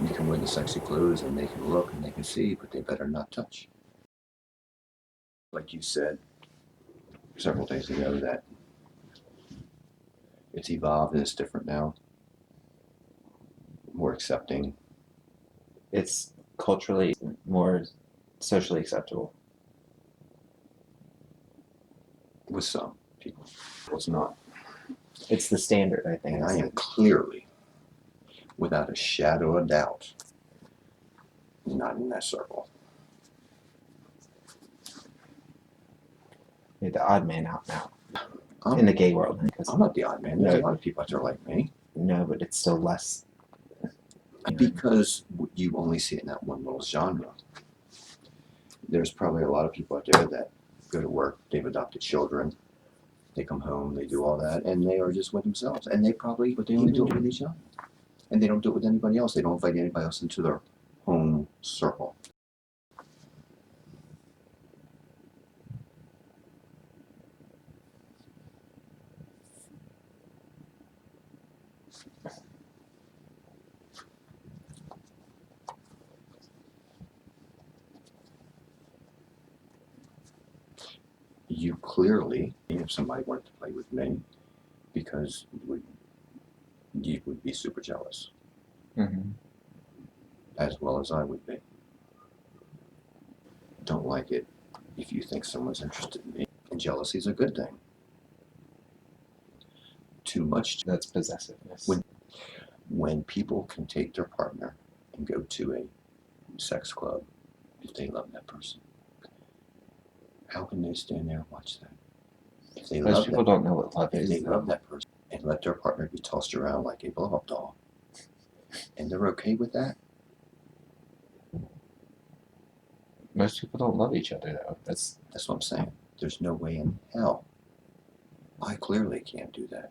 You can wear the sexy clothes and they can look and they can see, but they better not touch. Like you said several days ago, that it's evolved and it's different now. More accepting. It's culturally more socially acceptable. With some people. It's not. It's the standard, I think. And I am clearly, without a shadow of doubt, not in that circle. You're the odd man out now. In the gay world. I'm not the odd man. There's a lot of people out there like me. No, but it's still less. Because you only see it in that one little genre. There's probably a lot of people out there that go to work, they've adopted children, they come home, they do all that, and they are just with themselves. And they probably, but they only do it with each other. And they don't do it with anybody else. They don't invite anybody else into their home circle. You clearly, if somebody wanted to play with me, because you would be super jealous, as well as I would be. Don't like it if you think someone's interested in me, and jealousy is a good thing. Too much. That's possessiveness. When people can take their partner and go to a sex club if they love that person, how can they stand there and watch that? If they Most people don't know what love if is. they love that person and let their partner be tossed around like a blow-up doll, and they're okay with that? Most people don't love each other, though. That's what I'm saying. There's no way in hell. I clearly can't do that.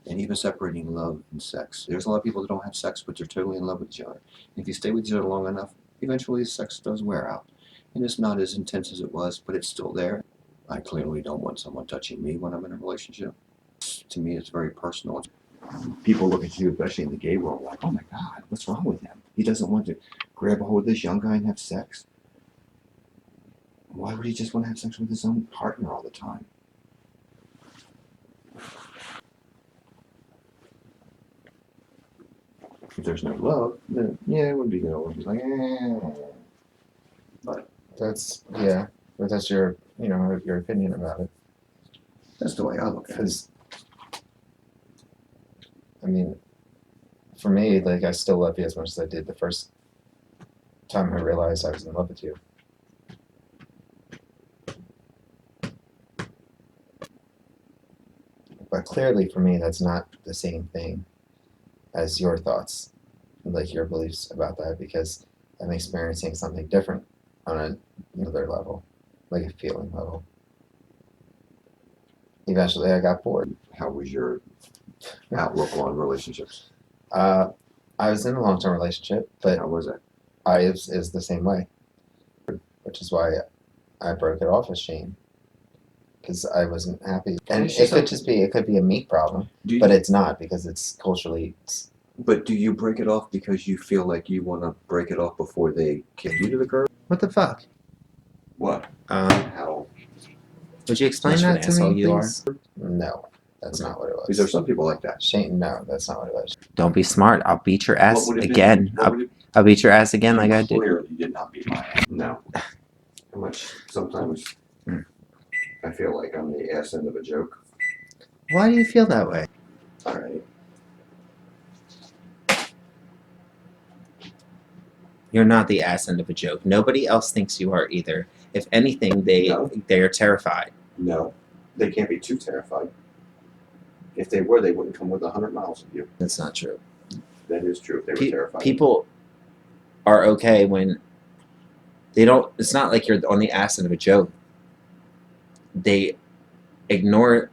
And even separating love and sex. There's a lot of people that don't have sex, but they're totally in love with each other. And if you stay with each other long enough, eventually sex does wear out. And it's not as intense as it was, but it's still there. I clearly don't want someone touching me when I'm in a relationship. To me, it's very personal. People look at you, especially in the gay world, like, oh my God, what's wrong with him? He doesn't want to grab a hold of this young guy and have sex. Why would he just want to have sex with his own partner all the time? If there's no love, then yeah, it would be good. It would be like, But that's but that's your your opinion about it. That's the way I look at it. I mean, for me, like, I still love you as much as I did the first time I realized I was in love with you. But clearly, for me, that's not the same thing as your thoughts, like your beliefs about that, because I'm experiencing something different on another level, like a feeling level. Eventually, I got bored. How was your outlook on relationships? I was in a long-term relationship, but how was it? It was the same way, which is why I broke it off with Shane, because I wasn't happy. And it could be a me problem, but it's not, because it's culturally. But do you break it off because you feel like you want to break it off before they kick you to the curb? What the fuck? What? How? Would you explain that to me, please? No, that's not what it was. Because there are some people like that. Shane, no, that's not what it was. Don't be smart. I'll beat your ass again. I'll beat your ass again like I did. Clearly, you did not beat my ass. No. How much? Sometimes I feel like I'm the ass end of a joke. Why do you feel that way? All right. You're not the ass end of a joke. Nobody else thinks you are either. If anything, they are terrified. No, they can't be too terrified. If they were, they wouldn't come with 100 miles of you. That's not true. That is true. If they were terrified. People are okay when they don't. It's not like you're on the ass end of a joke. They may ignore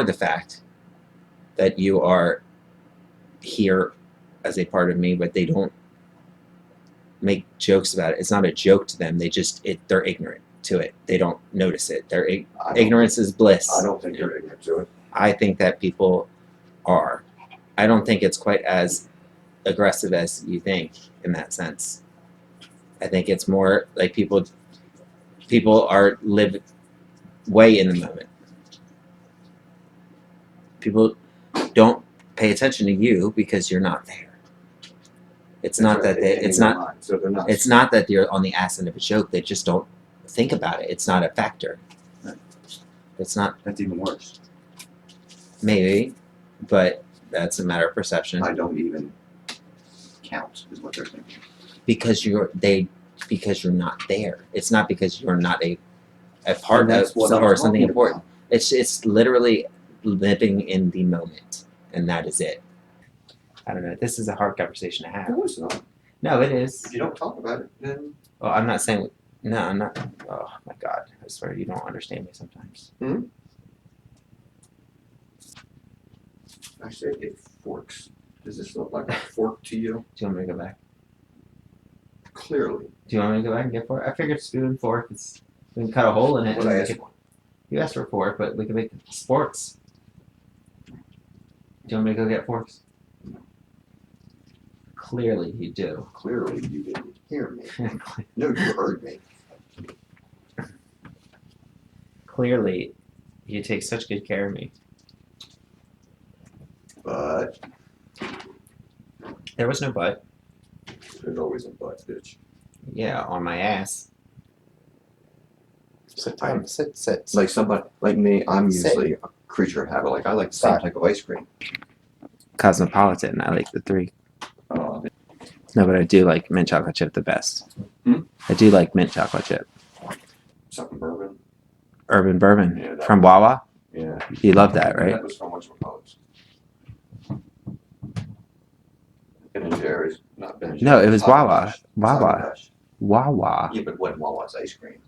the fact that you are here as a part of me, but they don't make jokes about it. It's not a joke to them. They're ignorant to it. They don't notice it. Ignorance is bliss. I don't think they're ignorant to it. I think that people are. I don't think it's quite as aggressive as you think in that sense. I think it's more like people are live way in the moment. People don't pay attention to you because you're not there. It's not that they, it's not, so they're not. it's not that you're on the ass end of a joke. They just don't think about it. It's not a factor. It's not. That's even worse. Maybe, but that's a matter of perception. I don't even count, is what they're thinking. Because you're not there. It's not because you're not a part of or something important. It's literally living in the moment, and that is it. I don't know. This is a hard conversation to have. No, it's not. No, it is. If you don't talk about it, then. Well, I'm not saying. No, I'm not. Oh my God! I swear you don't understand me sometimes. I said it forks. Does this look like a fork to you? Do you want me to go back? Clearly. Do you want me to go back and get fork? I figured spoon, fork. We can cut a hole in it. What I asked for. You asked for a fork, but we can make sports. Do you want me to go get forks? Clearly you do. Clearly you didn't hear me. No, you heard me. Clearly you take such good care of me. But there was no but. there's always a but, bitch. Yeah, on my ass. Sit down. Sit. Like somebody, like me, I'm Sit. usually a creature of habit. Like I like the same type of ice cream. Cosmopolitan. I like the 3. No, but I do like mint chocolate chip the best. I do like mint chocolate chip. Something bourbon. Urban bourbon Yeah, from Wawa. Yeah. You love that, right? That was from what's called. Ben and Jerry's, not Ben and Jerry's. No, it was Haagen Wawa. Dazs. Wawa. Haagen Dazs. Wawa. Yeah, but it wasn't Wawa's ice cream.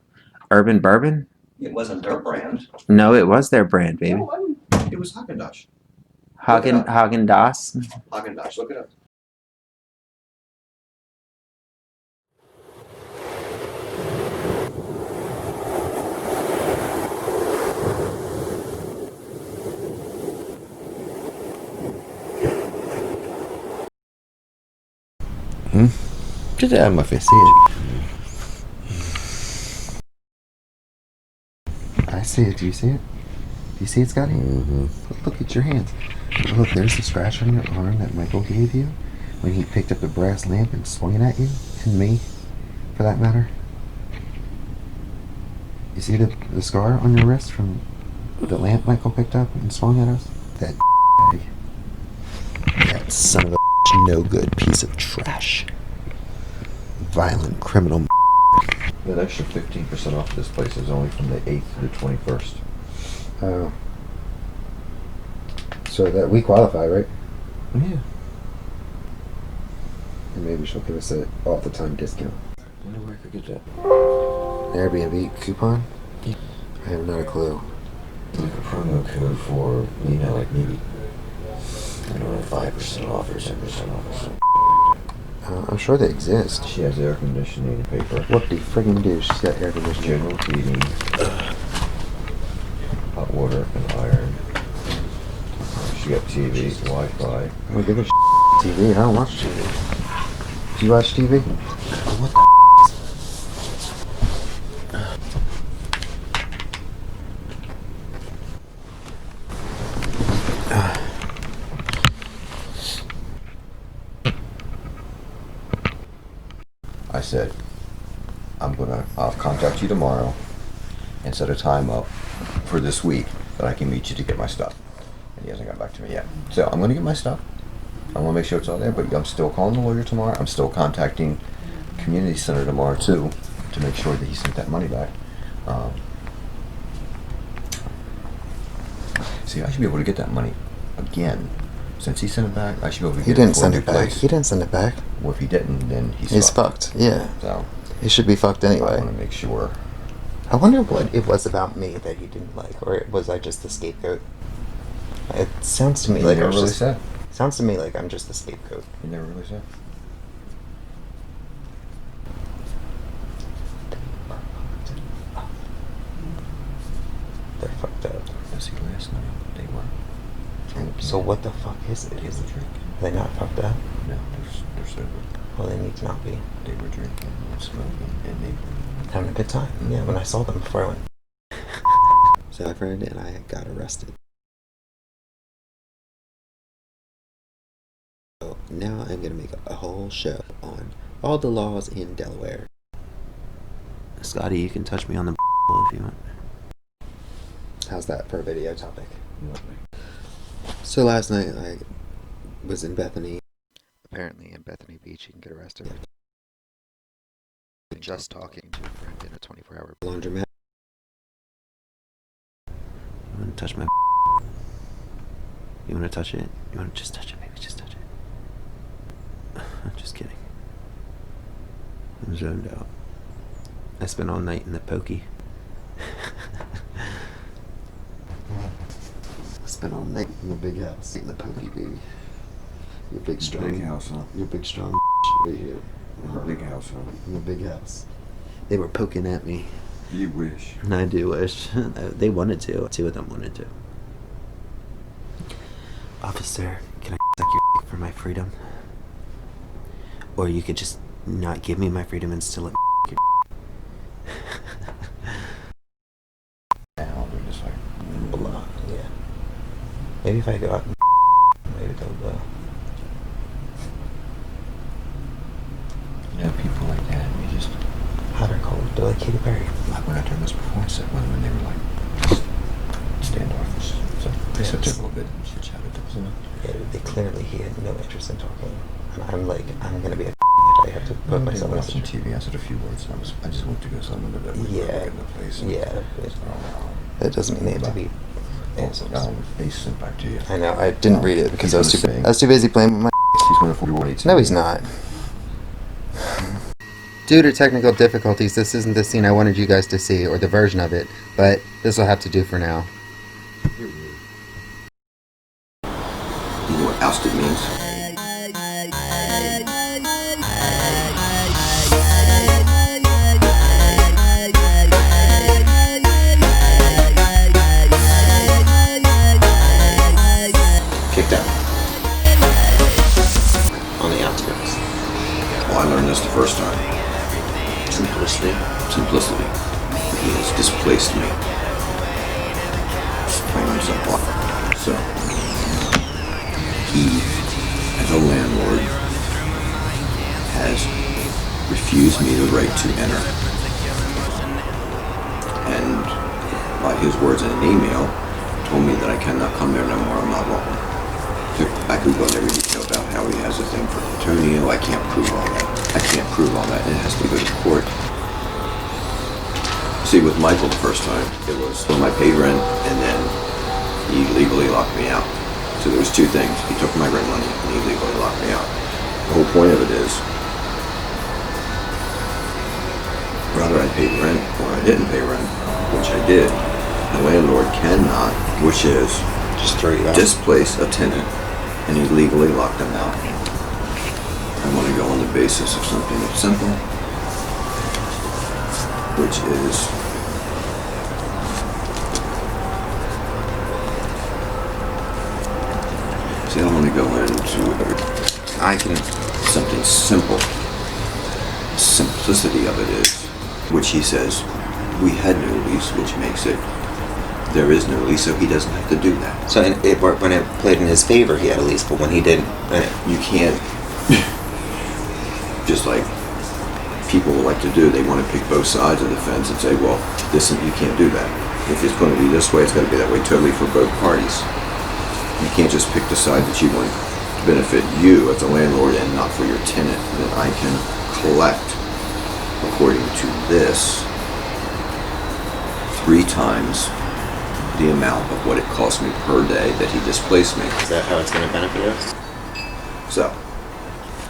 Urban bourbon? It wasn't their brand. No, it was their brand, baby. No, it wasn't. It was Haagen Dazs. Haagen Dazs. Haagen Dazs. Look it up. Get it out of my face. See it. I see it. Do you see it? Do you see it, Scotty? Look at your hands. Look, there's the scratch on your arm that Michael gave you when he picked up the brass lamp and swung it at you, and me, for that matter. You see the scar on your wrist from the lamp Michael picked up and swung at us? That that son of a no good piece of trash. Violent criminal. That extra 15% off this place is only from the 8th to the 21st. Oh. So that we qualify, right? Yeah. And maybe she'll give us a off the time discount. I wonder where I could get that. Airbnb coupon? I have not a clue. Like a promo code for, like maybe, 5% off or 10% off or something. I'm sure they exist. She has air conditioning paper. What do you friggin' do? She's got air conditioning. General heating. Hot water and iron. She got TV, Wi-Fi. I don't give a TV. I don't watch TV. Do you watch TV? What the I said, I'll contact you tomorrow and set a time up for this week that I can meet you to get my stuff. And he hasn't got back to me yet. So I'm going to get my stuff. I want to make sure it's all there, but I'm still calling the lawyer tomorrow. I'm still contacting community center tomorrow too to make sure that he sent that money back. See, I should be able to get that money again. Since he sent it back, I should be able to get He it didn't for a send new it back. place. He didn't send it back. Well, if he didn't, then He's fucked. Yeah. So He should be fucked I anyway. want to make sure. I wonder what it was about me that he didn't like, or was I just the scapegoat? It sounds to me He like never I was really just, said. sounds to me like I'm just the scapegoat. He never really said. They're fucked up. Was he last night? They were. So what the fuck is it? They were drinking. Are they not fucked up? No, they're sober. Well, they need to not be. They were drinking and smoking and they Having a good time. Yeah, when I saw them before I went. So my friend and I got arrested. So now I'm gonna make a whole show on all the laws in Delaware. Scotty, you can touch me on the if you want. How's that for a video topic? So last night I was in Bethany. Apparently in Bethany Beach you can get arrested. Just talking to a friend in a 24-hour laundromat. You want to touch my? You want to touch it? You want to just touch it, baby? Just touch it. I'm just kidding. I'm zoned out. I spent all night in the pokey. I spent all night in the big house. In the pokey, baby. You're big, strong. Big house, huh? You're big, strong right here. Big house, huh? In the big house. They were poking at me. You wish. And I do wish. They wanted to. Two of them wanted to. Officer, can I suck your dick for my freedom? Or you could just not give me my freedom and still let me your Now they're just like, Blah. Yeah. Maybe if I go out and maybe they'll go. you know, people like that, you just, Hot or cold? They're like Katy Perry. like when I turned this before, I said, when they were like, just standoffish. So they said a little bit, shit chatted, you know. Yeah, they clearly he had no interest in talking. And I'm like, I'm gonna be a if I have to put myself in a watching situation. TV, I said a few words, and I just went to go something that we Yeah. were looking at the place. And Yeah. oh, That doesn't mean they have to be assholes. Face sent back to you. I know, I didn't read it because I was He's gonna too busy playing with my. He's going to 41. No, he's not. Due to technical difficulties, this isn't the scene I wanted you guys to see, or the version of it, but this will have to do for now. You know what ousted means? Kicked out. On the outskirts. Well, I learned this the first time. Simplicity. Simplicity. He has displaced me. Just plain and simple. So, he, as a landlord, has refused me the right to enter. And by his words in an email, told me that I cannot come there no more. I'm not welcome. I could go into every detail about how he has a thing for Antonio. I can't prove all that. I can't prove all that. It has to go to court. See, with Michael the first time, it was when I paid rent, and then he legally locked me out. So there was two things. He took my rent money, and he legally locked me out. The whole point of it is, whether I paid rent or I didn't pay rent, which I did, the landlord cannot, which is Just throw you out. displace a tenant, and he legally locked them out. I want to go on the basis of something that's simple, which is see, I don't want to go into everything. I can something simple. Simplicity of it is, which he says, we had no lease, which makes it there is no lease, so he doesn't have to do that. So when it played in his favor, he had a lease, but when he didn't, You can't, just like people like to do, they want to pick both sides of the fence and say, well, this you can't do that. If it's going to be this way, it's got to be that way totally for both parties. You can't just pick the side that you want to benefit you as a landlord and not for your tenant. That I can collect, according to this, 3 times the amount of what it cost me per day that he displaced me. is that how it's going to benefit us? So,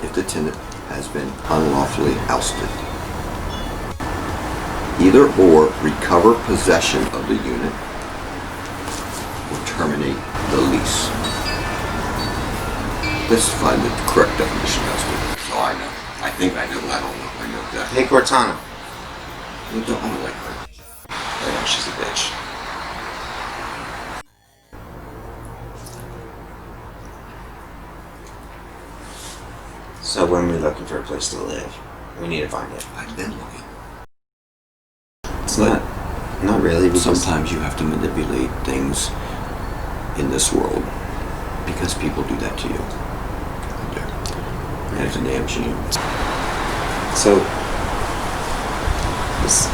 if the tenant has been unlawfully ousted, either or recover possession of the unit or terminate the lease. Let's find the correct definition of ousted. So I know. I think I know, but I don't know. I know that. Hey, Cortana. I don't like her. I know she's a bitch. So when we're looking for a place to live, we need to find it. I've been looking. It's But not really. Because sometimes you have to manipulate things in this world because people do that to you. And it's a damn shame. So, this,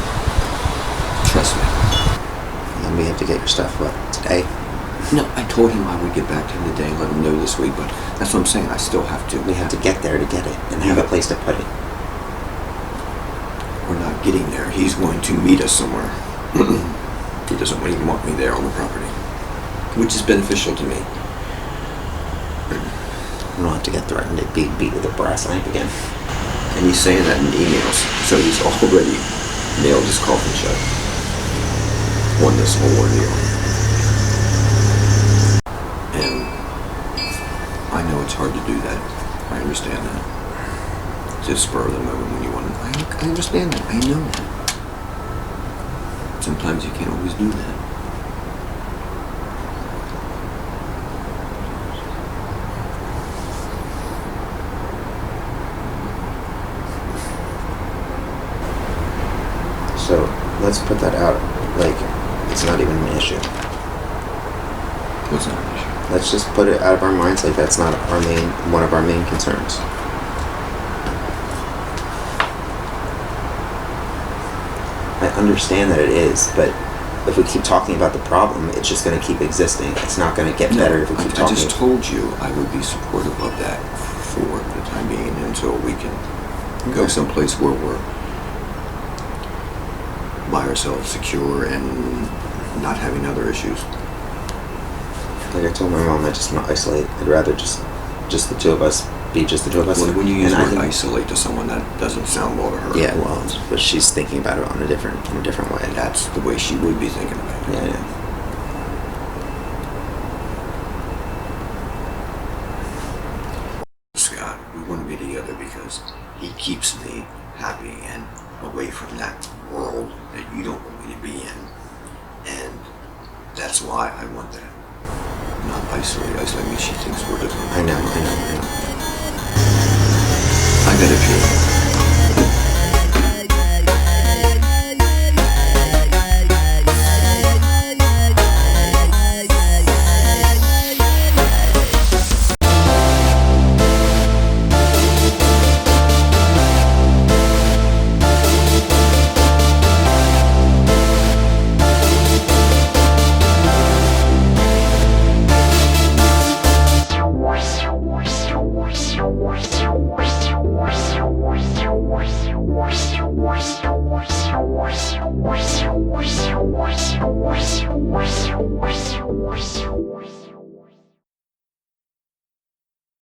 Trust me. and we have to get your stuff what today. No, I told him I would get back to him today and let him know this week, but that's what I'm saying. I still have to. We have to get there to get it and have a place to put it. We're not getting there. He's going to meet us somewhere. He doesn't even want me there on the property, which is beneficial to me. We don't have to get threatened to be beat with a brass lamp again. And he's saying that in emails, so he's already nailed his coffin shut on this whole ordeal. And I know it's hard to do that. I understand that. Just spur of the moment when you want to. I understand that. I know that. Sometimes you can't always do that. So let's put that out. Like, it's not even an issue. What's not an issue? Let's just put it out of our minds. Like, that's not one of our main concerns. I understand that it is, but if we keep talking about the problem, it's just going to keep existing. It's not going to get better if we keep I talking. just told you I would be supportive of that for the time being until we can go Okay. someplace where we're by ourselves, secure, and not having other issues. Like I told my mom, I just want to isolate. I'd rather just the two of us be just the two of us. When you use And the I word think- isolate to someone, that doesn't sound well to her. Yeah, well, but she's thinking about it in a different way. That's the way she would be thinking about it. Yeah. Scott, we want to be together because he keeps me happy and away from that world that you don't want me to be in. And that's why I want that. Not isolate. Isolate means she thinks we're different. I know. I got a feeling. Worse.